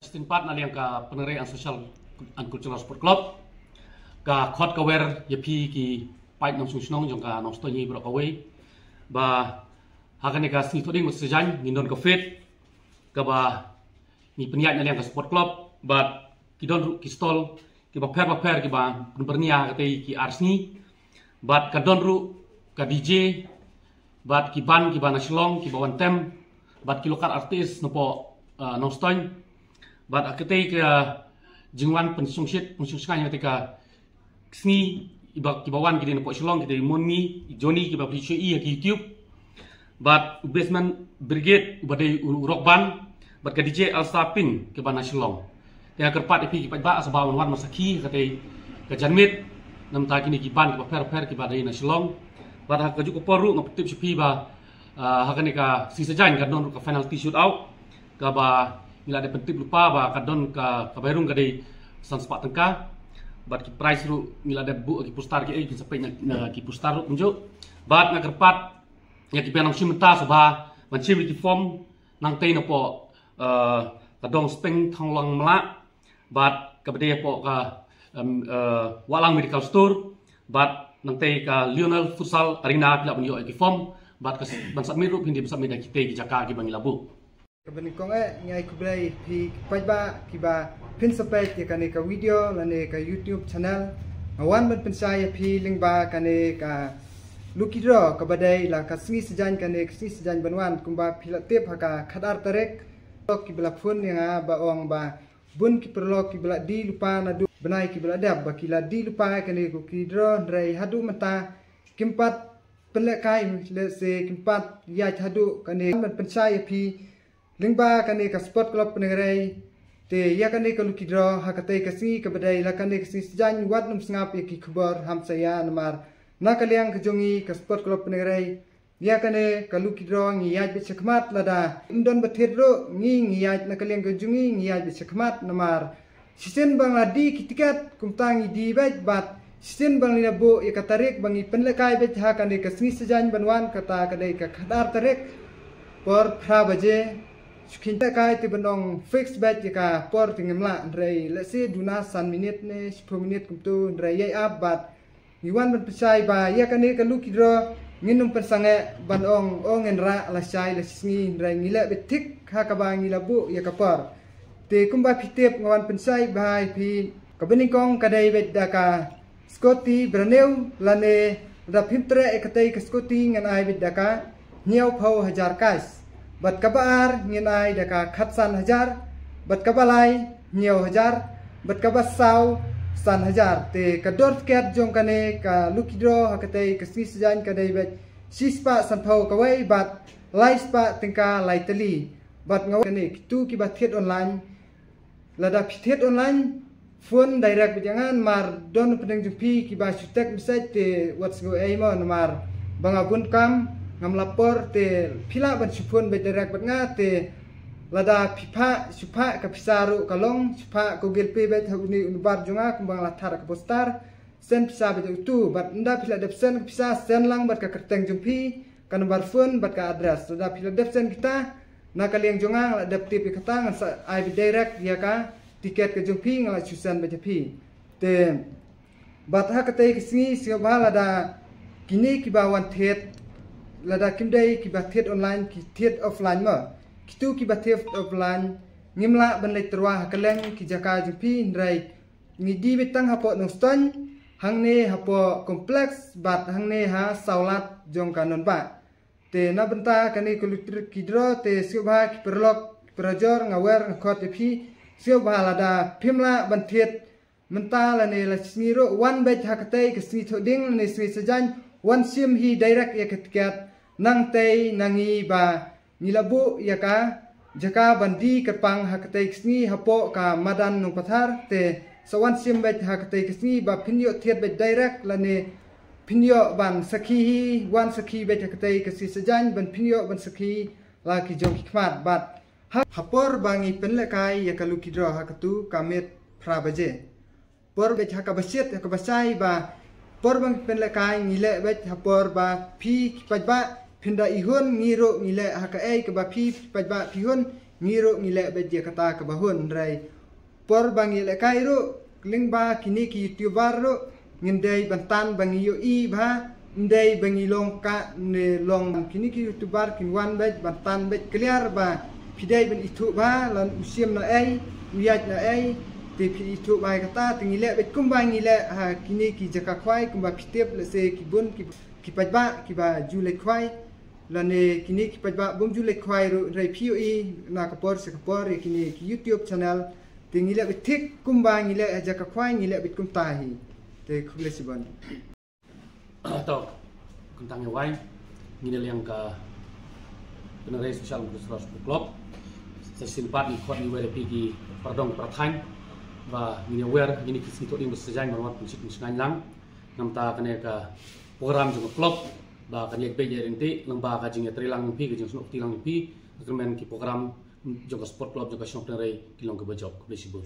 setempat nali yang ka penerai social and cultural sport club ka khot ka wer yapi ki pait nong sungnong jong ka nong stoni bro ka we ba hakan ka sni thoding sejan ngindon ka fit ka ba ni peniat nali yang ka sport club ba kidon ki stol ki ba per ki ba bernia ka tei ki arsni ba ka don ru ka DJ ba ki ban nasilong ki ba wan tem ba ki lokal artis no po nong stoni ba akete ka jingwan pensungsian ketika sni ibak kibawan kita nampak Shillong kita Moni Johnny kita beli CI ke YouTube but basement brigade badai rock band but ke DJ Alstapin ke bana Shillong ya kerpat ipi kipat ba asbawan wan masaki kate ke janmit nam ta kini kiban ke per ke badai na Shillong but ha ke cukup poru ngaptip sepi ba hakane ka si sejan ka don ka final shoot out ka ba ila ada pentip lupa ba kadon ka kabairung kadai san sepak tengka bat ki price ru ila ada bu ki pustar ki sampai na ki pustar ru unjuk bat na kerpat ya ki penong simenta soba mancim ki form nang tei no po kadong speng thonglang mela bat kabade po ka walang medical store bat nang tei ka Lionel Futsal Arena pila bunyo ki form bat ka bansat miru hindi besar meda ki tei ki jaka ki bangilabu Kebenikong ngai kublai pi pajba kiba pin sepet ya kane ka video lane ka YouTube channel ngawan ban pensaya pi lingba kane ka lukidro ka badai la ka singi sejan kane ka singi sejan banwan kumba pilatip haka khadar tarek ki bela phun yang ba ong ba bun ki perlo ki bela di lupa na du benai ki bela dab ba kila di lupa kane ku kidro ndrai hadu mata kimpat penlekai le se kimpat ya hadu kane ban pensaya pi lingba kane ka sport club pengerai te ya kane ka lukidro hakate ka si ka badai la kane ka si sejan wat num sngap ki khabar ham saya namar na kaliang ka jongi ka sport club pengerai ya kane ka lukidro ngi yaj be chakmat lada indon bathet ro ngi yaj na kaliang ka jongi ngi yaj be chakmat namar sisen bang ladi ki tiket kumtangi di bait bat sisen bang lina bo ya ka tarik bangi penlekai be ha kane ka si sejan banwan kata kane ka khadar tarik por phra baje Sukinta kai ti benong fix bet jika por tingemla ndrei lese duna san minit ne 10 minit kumtu ndrei yai abat iwan ban pesai ba ya kane ka lukidro nginum persange ban ong enra la sai la singi ndrei ngile betik ha ka ba ngila bu ya ka por te kumba pitep ngawan pensai bai pi ka benikong kadai bet daka Scotty Braneu lane da pimtre ekatei ka Scotty ngan ai bet daka nyau phau 1000 kais bat kabar nginai daka khatsan 1000 bat kabalai nyau 1000 bat kabasau san 1000 te kador ket jong kane ka lukidro hakate ka si sejan kadai bet sispa sanphau kawai bat laispa tingka laitali bat ngaw kane kitu ki bat thet online lada pithet online phone direct jangan mar don pedeng jumpi ki ba sutek message te what's go aimon mar bangabun kam ngam lapor te pila ban supun be direct bat nga te lada pipa supa ka pisaru kalong supa ko gelpe be thuni unbar junga kumbang lathar ka postar sen pisa be tu bat nda pila depsen pisa sen lang bat ka kerteng jumpi kan nomor phone bat ka address lada pila depsen kita na kaliang junga la depti pe kata ngan ai be direct ya ka tiket ke jumpi ngala susan be jepi te bat ha ka te kisni sia ba lada kini ki bawan thet lada kimdai ki bathet online ki thet offline ma kitu ki bathet offline ngimla ban le terwa kaleng ki jaka jumpi ndrai ngidi betang hapo noston hangne hapo kompleks bat hangne ha saulat jong kanon ba te na benta kani kulutri kidro te siobha ki perlok projor ngawer ngkhot pi siobha lada pimla ban thet menta lane la smiro one bet hakate ki sni thoding ne sni sejan one sim hi direct ya ketkat nang tei nangi ba nilabu ya ka jaka bandi kerpang hakatei kisni hapo ka madan nung pathar te sawan sim bet hakatei kisni ba pinyo thiet bet direct lane pinyo ban sakhi hi wan sakhi bet hakatei kasi sejan ban pinyo ban sakhi la ki jong khmat bat hapor bangi penlekai ya kalukidro hakatu kamet prabaje por bet hakabasit hakabasai ba por bang penlekai ngile bet hapor ba pi pajba pinda ihun ngiro ngile hakaei ke ba pi pajba pihun ngiro ngile bet dia kata ke bahun rai por bang ile kai ro lingba kini ki youtuber ro ngendai bantan bang yo I ba ndai bang ilong ka ne long kini ki youtuber kin wan bet bantan bet clear ba pidai ben itu ba lan usiam na ai wiat na ai te pi itu ba kata tingile bet kumba ngile ha kini ki jaka khwai kumba pitep le se ki bun ki pajba ki ba jule khwai lane kini ki pajba bum jule khwai ro rai POE na kapor se kapor kini ki YouTube channel tingile bet thik kumba ngile jaka khwai ngile bet kum tahi te khule sibon atau kentang wai ngine yang ka penerai sosial Angkuc Club sesimpat ni khot ni were pigi pardong prathan và ngine wer ngine ki situ ding besejang marwat pusik musngan lang namta kane ka program jong club ba kan yek beje renti lengba ka jing trilang pi ke jing snok tilang pi agreement ki program jong sport club jong shop penerai kilong ke bajok besibur